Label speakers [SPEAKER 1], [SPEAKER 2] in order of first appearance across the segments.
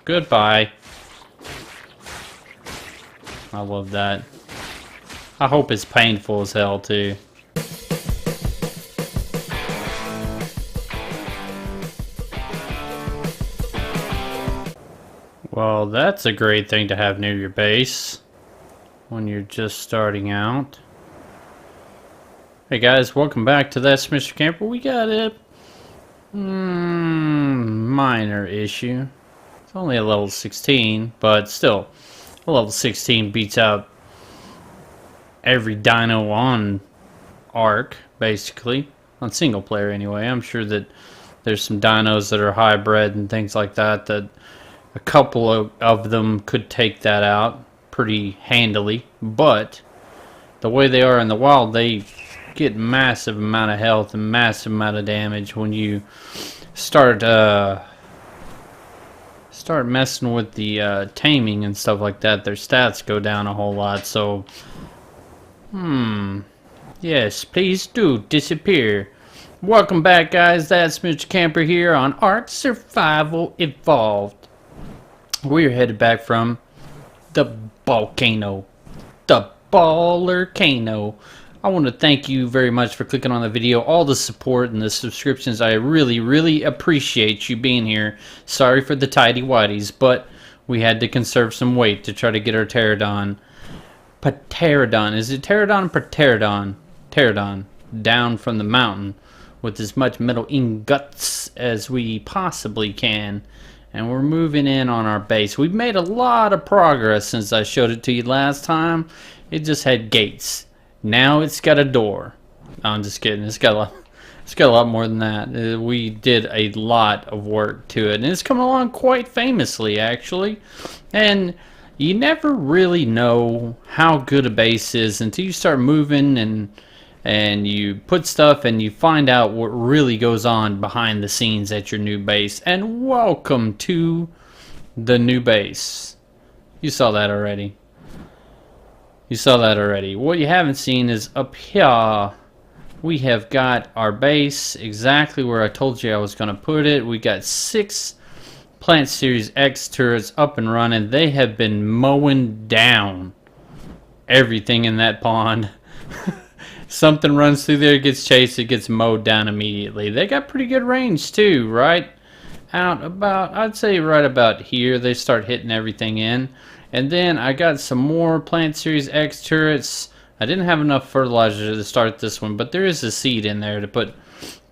[SPEAKER 1] Goodbye. I love that. I hope it's painful as hell too. Well, that's a great thing to have near your base when you're just starting out. Hey guys, welcome back to That's Mr. Camper. We got a minor issue. It's only a level 16, but still, a level 16 beats out every dino on Ark, basically. On single player anyway. I'm sure that there's some dinos that are hybrid and things like that, that a couple of them could take that out pretty handily, but the way they are in the wild, they get massive amount of health and massive amount of damage when you start messing with the taming and stuff like that. Their stats go down a whole lot. So yes, please do disappear. Welcome back, guys. That's Mr. Camper here on Ark Survival Evolved. We're headed back from the volcano, the Ballercano. I want to thank you very much for clicking on the video, all the support and the subscriptions. I really appreciate you being here. Sorry for the tidy whities, but we had to conserve some weight to try to get our pterodon. Pterodon. Is it pterodon or pterodon? Pterodon. Down from the mountain with as much metal ingots as we possibly can. And we're moving in on our base. We've made a lot of progress since I showed it to you last time. It just had gates. Now it's got a door. No, I'm just kidding. It's got a lot more than that. We did a lot of work to it, and it's coming along quite famously, actually. And you never really know how good a base is until you start moving and you put stuff and you find out what really goes on behind the scenes at your new base. And welcome to the new base. You saw that already. You saw that already. What you haven't seen is up here, we have got our base exactly where I told you I was going to put it. We got 6 Plant Series X turrets up and running. They have been mowing down everything in that pond. Something runs through there, gets chased, it gets mowed down immediately. They got pretty good range too, right out about, I'd say right about here, they start hitting everything in. And then I got some more Plant Series X turrets. I didn't have enough fertilizer to start this one, but there is a seed in there to put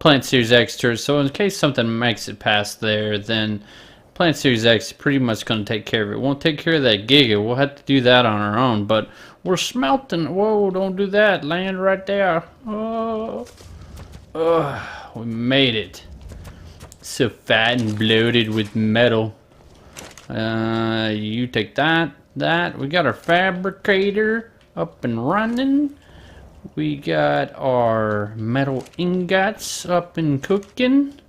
[SPEAKER 1] Plant Series X turrets. So in case something makes it past there, then Plant Series X is pretty much going to take care of it. Won't take care of that Giga. We'll have to do that on our own. But we're smelting. Whoa, don't do that. Land right there. Oh, we made it. So fat and bloated with metal. You take that. We got our fabricator up and running. We got our metal ingots up and cooking.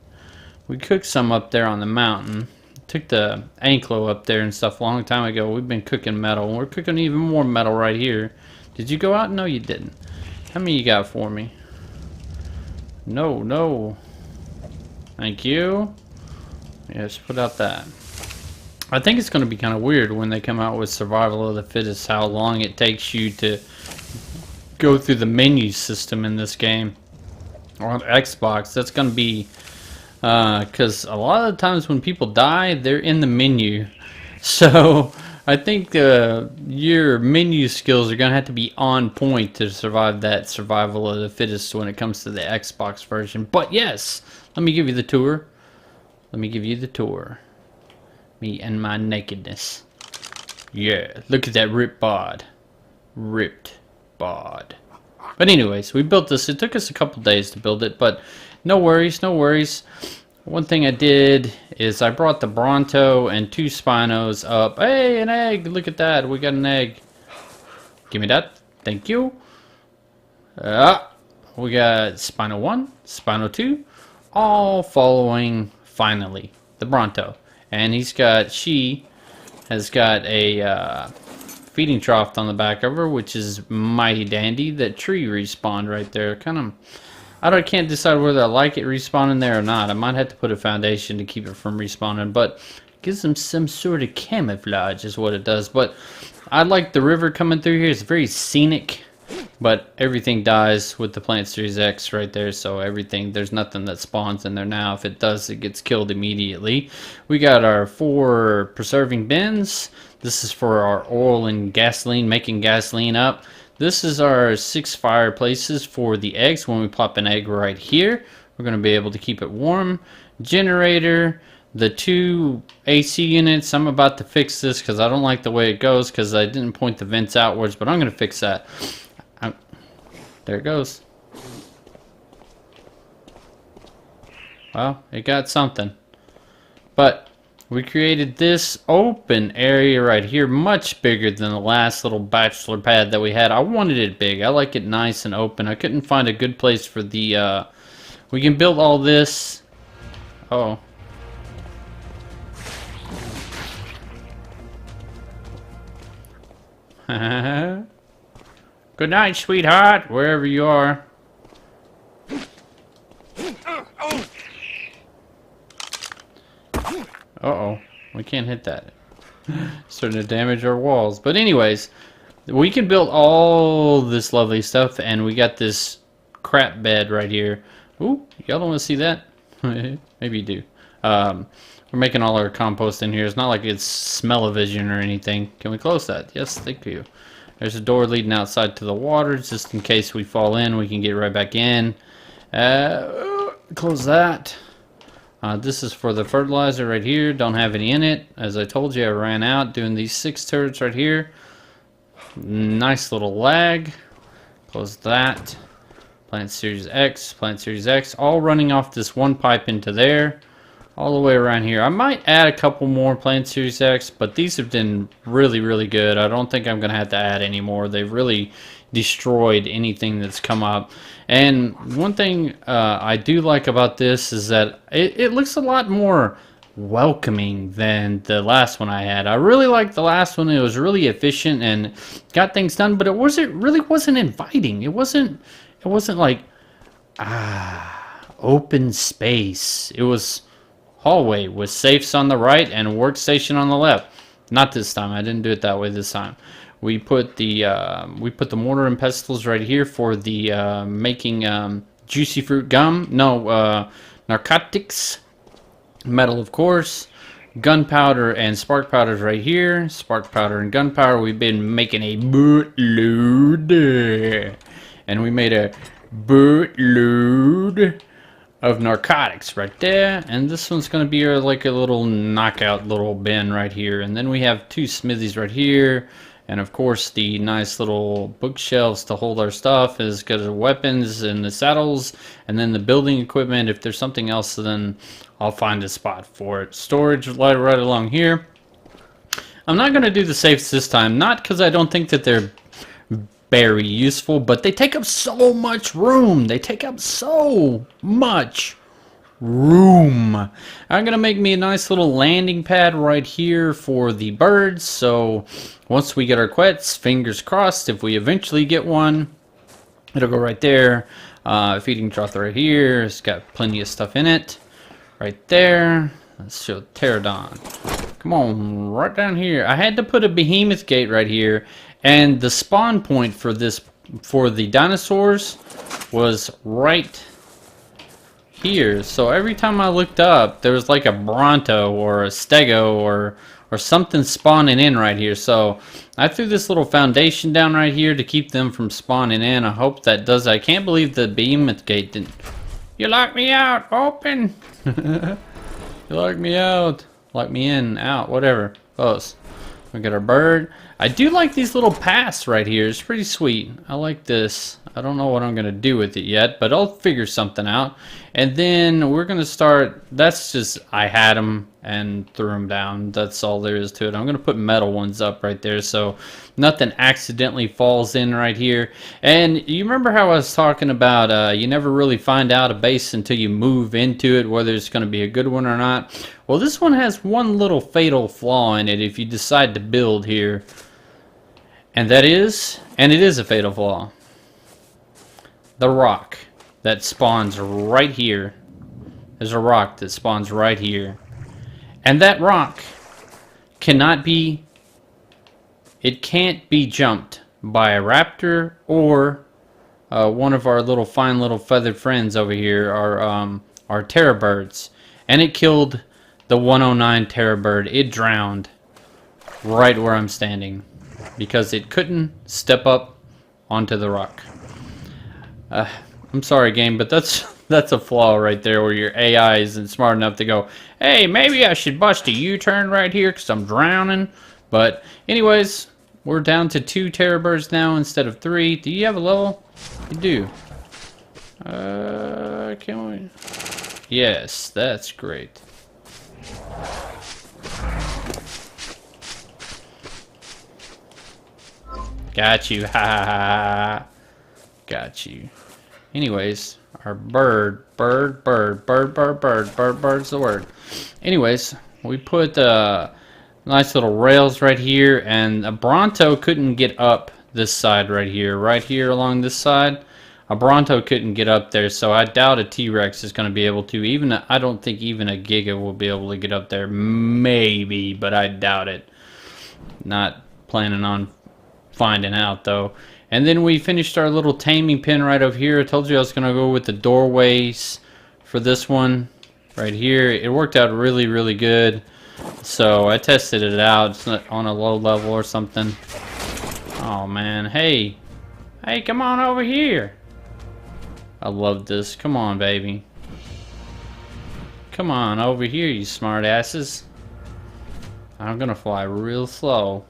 [SPEAKER 1] We cooked some up there on the mountain. Took the Anklo up there and stuff a long time ago. We've been cooking metal. We're cooking even more metal right here. Did you go out? No, you didn't. How many you got for me? No. Thank you. Yes, put out that. I think it's going to be kind of weird when they come out with Survival of the Fittest, how long it takes you to go through the menu system in this game. On Xbox, that's going to be... because a lot of the times when people die, they're in the menu. So I think your menu skills are going to have to be on point to survive that Survival of the Fittest when it comes to the Xbox version. But yes, let me give you the tour. Me and my nakedness. Yeah, look at that ripped bod. Ripped bod. But anyways, we built this. It took us a couple days to build it, but no worries. One thing I did is I brought the Bronto and 2 Spinos up. Hey, an egg! Look at that. We got an egg. Give me that. Thank you. We got Spino 1, Spino 2, all following, finally, the Bronto. And she has got a feeding trough on the back of her, which is mighty dandy. That tree respawned right there. I can't decide whether I like it respawning there or not. I might have to put a foundation to keep it from respawning, but Gives them some sort of camouflage is what it does. But I like the river coming through here. It's very scenic. But everything dies with the Plant Series X right there. So everything, there's nothing that spawns in there now. If it does, it gets killed immediately. We got our 4 preserving bins. This is for our oil and gasoline, making gasoline up. This is our 6 fireplaces for the eggs. When we plop an egg right here, we're going to be able to keep it warm. Generator. The 2 AC units. I'm about to fix this because I don't like the way it goes because I didn't point the vents outwards, but I'm going to fix that. There it goes. Well, it got something. But we created this open area right here, much bigger than the last little bachelor pad that we had. I wanted it big. I like it nice and open. I couldn't find a good place for the, we can build all this. Uh-oh. Good night, sweetheart, wherever you are. Uh-oh, we can't hit that. Starting to damage our walls. But anyways, we can build all this lovely stuff, and we got this crap bed right here. Ooh, y'all don't want to see that? Maybe you do. We're making all our compost in here. It's not like it's smell-o-vision or anything. Can we close that? Yes, thank you. There's a door leading outside to the water, just in case we fall in, we can get right back in. Close that. This is for the fertilizer right here. Don't have any in it. As I told you, I ran out doing these 6 turrets right here. Nice little lag. Close that. Plant Series X, all running off this one pipe into there. All the way around here. I might add a couple more Plant Series X, but these have been really, really good. I don't think I'm going to have to add any more. They've really destroyed anything that's come up. And one thing I do like about this is that it looks a lot more welcoming than the last one I had. I really liked the last one. It was really efficient and got things done, but it really wasn't inviting. It wasn't like open space. It was hallway with safes on the right and workstation on the left. Not this time. I didn't do it that way this time. We put the mortar and pestles right here for the making juicy fruit gum. No, narcotics. Metal, of course. Gunpowder and spark powders right here. Spark powder and gunpowder. We've been making a bootload. And we made a bootload of narcotics right there, and this one's going to be like a little knockout little bin right here. And then we have 2 smithies right here, and of course the nice little bookshelves to hold our stuff is got the weapons and the saddles, and then the building equipment. If there's something else, then I'll find a spot for it. Storage right along here. I'm not going to do the safes this time, not because I don't think that they're very useful, but they take up so much room. They take up so much room. I'm gonna make me a nice little landing pad right here for the birds. So once we get our quets, fingers crossed, if we eventually get one, it'll go right there. Feeding trough right here. It's got plenty of stuff in it. Right there. Let's show pterodon. Come on, right down here. I had to put a behemoth gate right here. And the spawn point for the dinosaurs was right here. So every time I looked up, there was like a Bronto or a Stego or something spawning in right here. So I threw this little foundation down right here to keep them from spawning in. I hope that does. I can't believe the behemoth gate didn't. You locked me out. Open. You locked me out. Lock me in, out, whatever. Close. We got our bird. I do like these little paths right here. It's pretty sweet. I like this. I don't know what I'm going to do with it yet, but I'll figure something out. And then we're going to start, that's just, I had them and threw them down. That's all there is to it. I'm going to put metal ones up right there so nothing accidentally falls in right here. And you remember how I was talking about you never really find out a base until you move into it, whether it's going to be a good one or not. Well, this one has one little fatal flaw in it if you decide to build here. And it is a fatal flaw. The rock that spawns right here. There's a rock that spawns right here. And that rock cannot be, it can't be jumped by a raptor or one of our little fine little feathered friends over here, our terror birds. And it killed the 109 terror bird. It drowned right where I'm standing because it couldn't step up onto the rock. I'm sorry, game, but that's a flaw right there where your AI isn't smart enough to go, hey, maybe I should bust a U-turn right here because I'm drowning. But anyways, we're down to 2 terror birds now instead of 3. Do you have a level? You do. Can we? Yes, that's great. Got you. Ha ha ha. Got you. Anyways, our bird's the word. Anyways, we put nice little rails right here, and a Bronto couldn't get up this side right here along this side. A Bronto couldn't get up there, so I doubt a T-Rex is going to be able to. Even I don't think even a Giga will be able to get up there. Maybe, but I doubt it. Not planning on finding out though. And then we finished our little taming pen right over here. I told you I was going to go with the doorways for this one right here. It worked out really, really good. So I tested it out. It's not on a low level or something. Oh man, hey, come on over here. I love this. Come on, baby. Come on over here, you smart asses. I'm gonna fly real slow.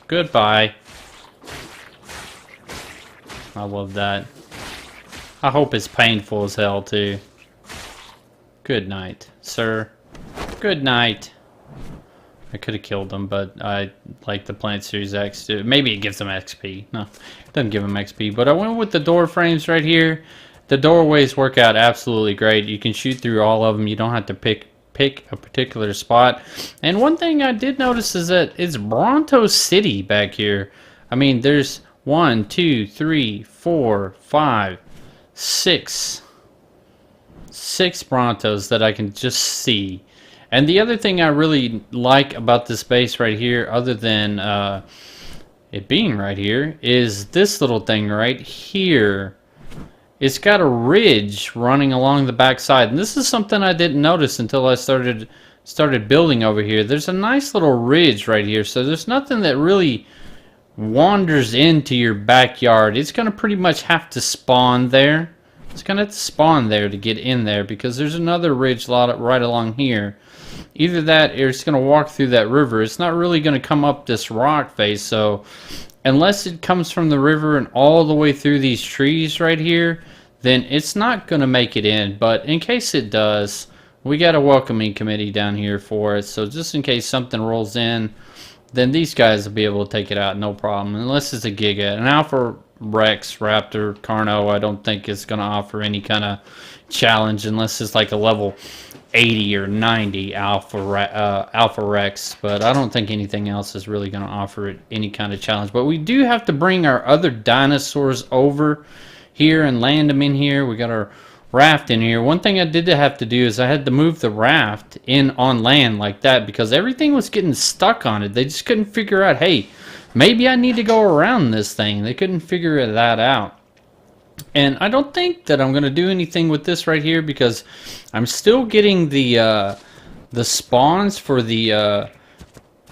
[SPEAKER 1] Goodbye. I love that. I hope it's painful as hell too. Good night, sir. Good night. I could have killed them, but I like the Plant Series X. Maybe it gives them XP. No, it doesn't give them XP. But I went with the door frames right here. The doorways work out absolutely great. You can shoot through all of them. You don't have to pick a particular spot. And one thing I did notice is that it's Bronto City back here. I mean, there's 1, 2, 3, 4, 5, 6 Brontos that I can just see. And the other thing I really like about this base right here, other than it being right here, is this little thing right here. It's got a ridge running along the back side, and this is something I didn't notice until I started building over here. There's a nice little ridge right here, so there's nothing that really wanders into your backyard. It's gonna pretty much have to spawn there. It's gonna have to spawn there to get in there because there's another ridge lot right along here. Either that or it's gonna walk through that river. It's not really gonna come up this rock face, so unless it comes from the river and all the way through these trees right here, then it's not going to make it in. But in case it does, we got a welcoming committee down here for it. So just in case something rolls in, then these guys will be able to take it out, no problem. Unless it's a Giga. An Alpha Rex, Raptor, Carno, I don't think it's going to offer any kind of challenge unless it's like a level 80 or 90 Alpha Rex, but I don't think anything else is really going to offer it any kind of challenge. But we do have to bring our other dinosaurs over here and land them in here. We got our raft in here. One thing I did have to do is I had to move the raft in on land like that because everything was getting stuck on it. They just couldn't figure out, hey, maybe I need to go around this thing. They couldn't figure that out. And I don't think that I'm going to do anything with this right here because I'm still getting the spawns for the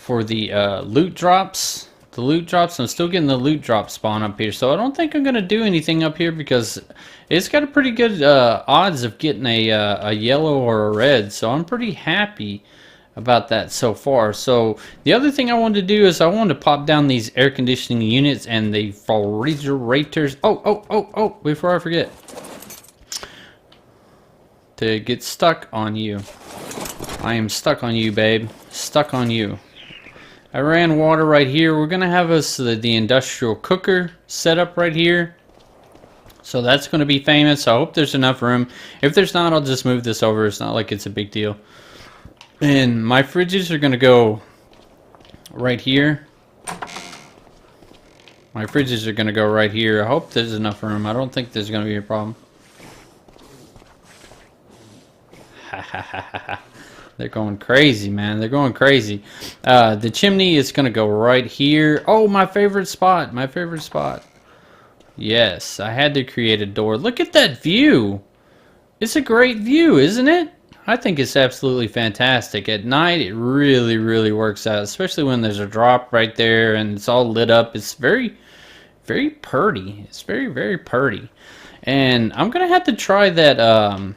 [SPEAKER 1] loot drops. The loot drops. I'm still getting the loot drop spawn up here. So I don't think I'm going to do anything up here because it's got a pretty good odds of getting a yellow or a red. So I'm pretty happy about that so far. So the other thing I wanted to do is I wanted to pop down these air conditioning units and the refrigerators. Oh, before I forget. To get stuck on you. I am stuck on you, babe. Stuck on you. I ran water right here. We're going to have us the industrial cooker set up right here. So that's going to be famous. I hope there's enough room. If there's not, I'll just move this over. It's not like it's a big deal. And my fridges are going to go right here. My fridges are going to go right here. I hope there's enough room. I don't think there's going to be a problem. They're going crazy, man. They're going crazy. The chimney is going to go right here. Oh, my favorite spot. My favorite spot. Yes, I had to create a door. Look at that view. It's a great view, isn't it? I think it's absolutely fantastic. At night, it really, really works out, especially when there's a drop right there and it's all lit up. It's very, very pretty. It's very, very pretty. And I'm going to have to try that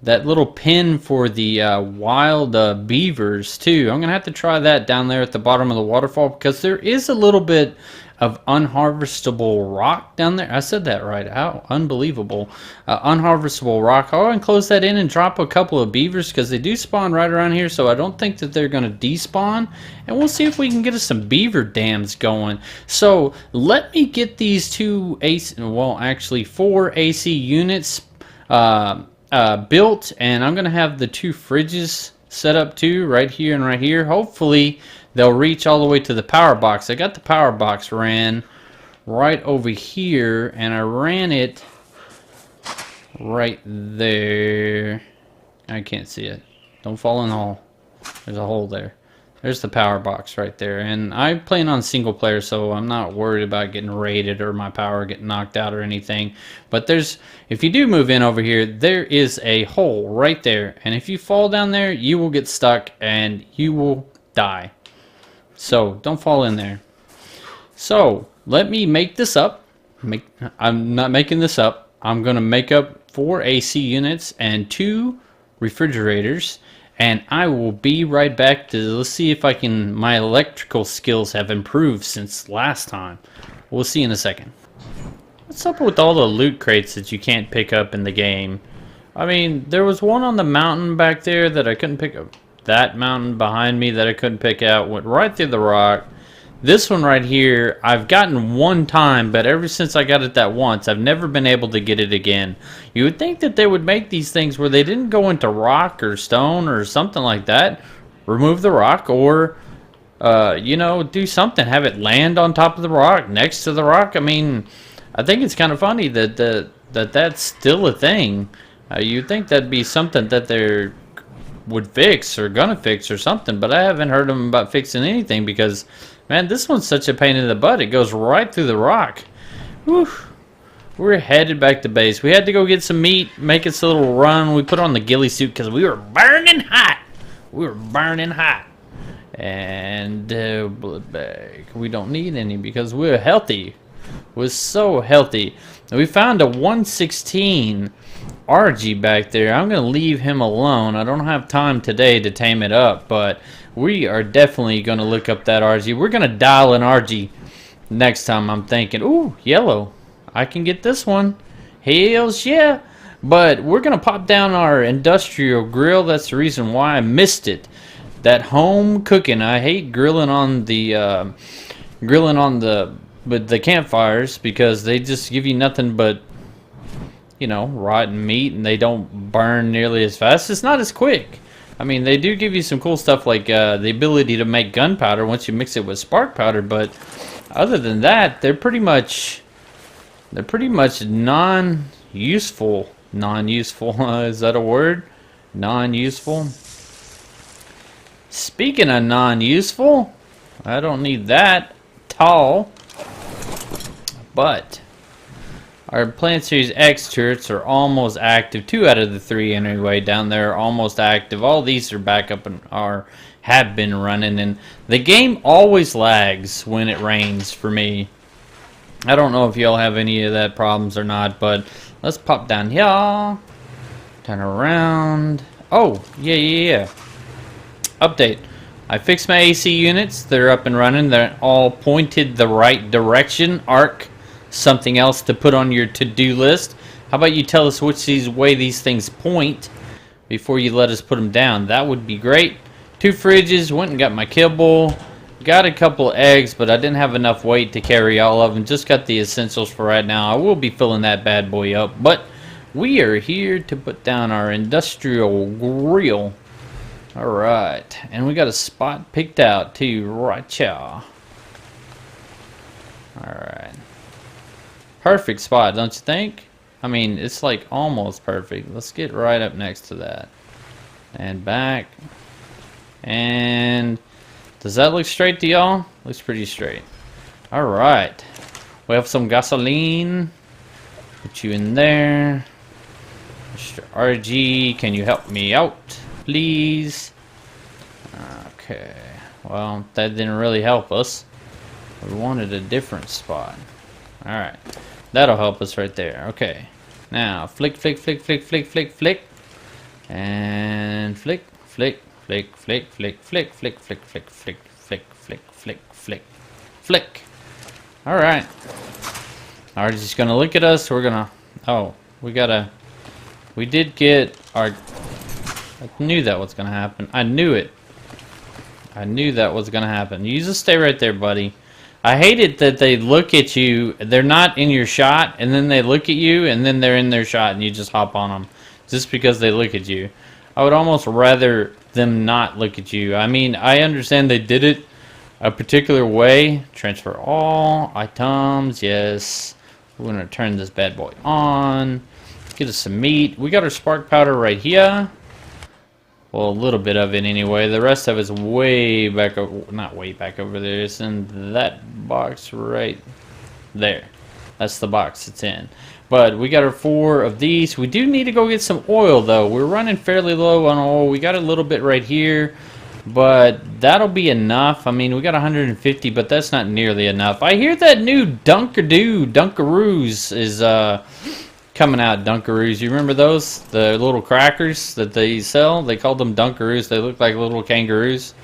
[SPEAKER 1] that little pin for the wild beavers, too. I'm going to have to try that down there at the bottom of the waterfall because there is a little bit of unharvestable rock down there. I said that right. How unbelievable. Unharvestable rock. I'll enclose that in and drop a couple of beavers because they do spawn right around here, so I don't think that they're going to despawn. And we'll see if we can get us some beaver dams going. So let me get these two AC, well, actually 4 AC units built, and I'm going to have the 2 fridges set up too, right here and right here. Hopefully they'll reach all the way to the power box. I got the power box ran right over here, and I ran it right there. I can't see it. Don't fall in the hole. There's a hole there. There's the power box right there. And I'm playing on single player, so I'm not worried about getting raided or my power getting knocked out or anything. But there's, if you do move in over here, there is a hole right there. And if you fall down there, you will get stuck and you will die. So don't fall in there. So let me make this up. I'm not making this up. I'm going to make up 4 AC units and 2 refrigerators. And I will be right back to, let's see if I can, my electrical skills have improved since last time. We'll see in a second. What's up with all the loot crates that you can't pick up in the game? I mean, there was one on the mountain back there that I couldn't pick up. That mountain behind me that I couldn't pick out went right through the rock. This one right here, I've gotten one time, but ever since I got it that once, I've never been able to get it again. You would think that they would make these things where they didn't go into rock or stone or something like that. Remove the rock or, you know, do something. Have it land on top of the rock, next to the rock. I mean, I think it's kind of funny that that's still a thing. You'd think that'd be something that they're would fix or gonna fix or something, but I haven't heard them about fixing anything because, man, this one's such a pain in the butt. It goes right through the rock. Whew. We're headed back to base. We had to go get some meat, make us a little run. We put on the ghillie suit because we were burning hot. We were burning hot. And blood bag. We don't need any because we're healthy. We're so healthy. And we found a 116 RG back there. I'm going to leave him alone. I don't have time today to tame it up, but we are definitely going to look up that RG. We're going to dial an RG next time, I'm thinking. Ooh, yellow. I can get this one. Hells yeah. But we're going to pop down our industrial grill. That's the reason why I missed it. That home cooking. I hate grilling on the with the campfires because they just give you nothing but, you know, rotten meat, and they don't burn nearly as fast. It's not as quick. I mean, they do give you some cool stuff like the ability to make gunpowder once you mix it with spark powder, but other than that, they're pretty much non-useful. Non-useful, is that a word? Non-useful. Speaking of non-useful, I don't need that tall, but our Plant Series X turrets are almost active. 2 out of the 3 anyway down there are almost active. All these are back up and have been running, and the game always lags when it rains for me. I don't know if y'all have any of that problems or not, but let's pop down here. Turn around. Oh, yeah. Update. I fixed my AC units. They're up and running. They're all pointed the right direction. Arc. Something else to put on your to-do list. How about you tell us which way these things point before you let us put them down? That would be great. 2 fridges. Went and got my kibble. Got a couple eggs, but I didn't have enough weight to carry all of them. Just got the essentials for right now. I will be filling that bad boy up, but we are here to put down our industrial grill. All right, and we got a spot picked out too, right here. All right. perfect spot, don't you think? I mean, it's like almost perfect. Let's get right up next to that. And back. And does that look straight to y'all? Looks pretty straight. Alright. We have some gasoline. Put you in there. Mr. RG, can you help me out, please? Okay. Well, that didn't really help us. We wanted a different spot. Alright. That'll help us right there. Okay. Now, flick, flick, flick, flick, flick, flick, flick. And flick, flick, flick, flick, flick, flick, flick, flick, flick, flick, flick, flick, flick, flick, flick. Alright. Alright, just gonna look at us. We're gonna... Oh, we did get our... I knew that was gonna happen. I knew it. I knew that was gonna happen. You just stay right there, buddy. I hate it that they look at you, they're not in your shot, and then they look at you, and then they're in their shot, and you just hop on them. Just because they look at you. I would almost rather them not look at you. I mean, I understand they did it a particular way. Transfer all items, yes. We're gonna turn this bad boy on. Get us some meat. We got our spark powder right here. Well, a little bit of it anyway. The rest of it's way back over, not way back over there. It's in that box right there. That's the box it's in. But we got our 4 of these. We do need to go get some oil though. We're running fairly low on oil. We got a little bit right here, but that'll be enough. I mean, we got 150, but that's not nearly enough. I hear that new Dunkaroos is coming out. Dunkaroos, you remember those? The little crackers that they sell? They called them Dunkaroos. They look like little kangaroos.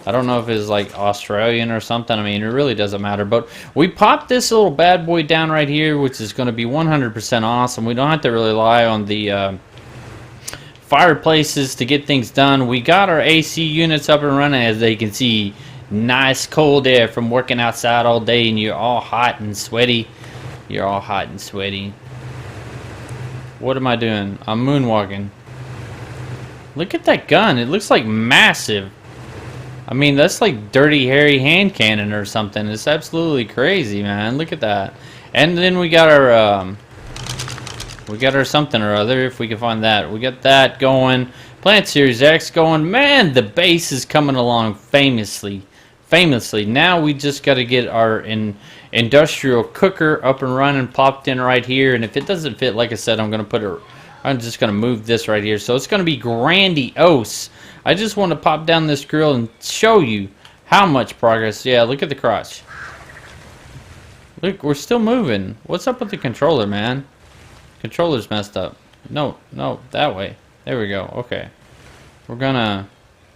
[SPEAKER 1] I don't know if it's like Australian or something. I mean, it really doesn't matter. But we popped this little bad boy down right here, which is going to be 100% awesome. We don't have to rely on the fireplaces to get things done. We got our AC units up and running, as they can see. Nice cold air from working outside all day, and you're all hot and sweaty. You're all hot and sweaty. What am I doing? I'm moonwalking. Look at that gun. It looks like massive. I mean, that's like Dirty Harry hand cannon or something. It's absolutely crazy, man. Look at that. And then we got our something or other, if we can find that. We got that going. Plant Series X going. Man, the base is coming along famously. Now we just got to get our industrial cooker up and running, popped in right here. And if it doesn't fit, like I said, I'm just gonna move this right here. So it's gonna be grandiose. I just want to pop down this grill and show you how much progress. Yeah, look at the crotch. Look, we're still moving. What's up with the controller, man? Controller's messed up. No, that way. There we go. Okay. We're gonna...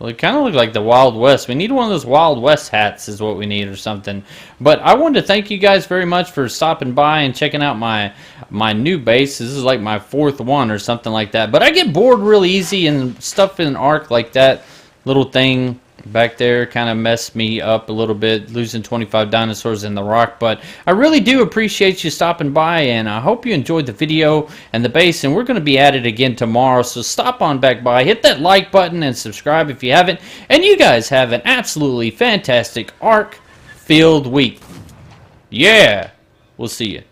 [SPEAKER 1] Well, it kind of looked like the Wild West. We need one of those Wild West hats is what we need or something. But I wanted to thank you guys very much for stopping by and checking out my new base. This is like my 4th one or something like that. But I get bored really easy, and stuff in an arc like that little thing back there kind of messed me up a little bit, losing 25 dinosaurs in the rock. But I really do appreciate you stopping by, and I hope you enjoyed the video and the base, and we're going to be at it again tomorrow. So stop on back by, hit that like button, and subscribe if you haven't. And you guys have an absolutely fantastic arc filled week. Yeah, we'll see you.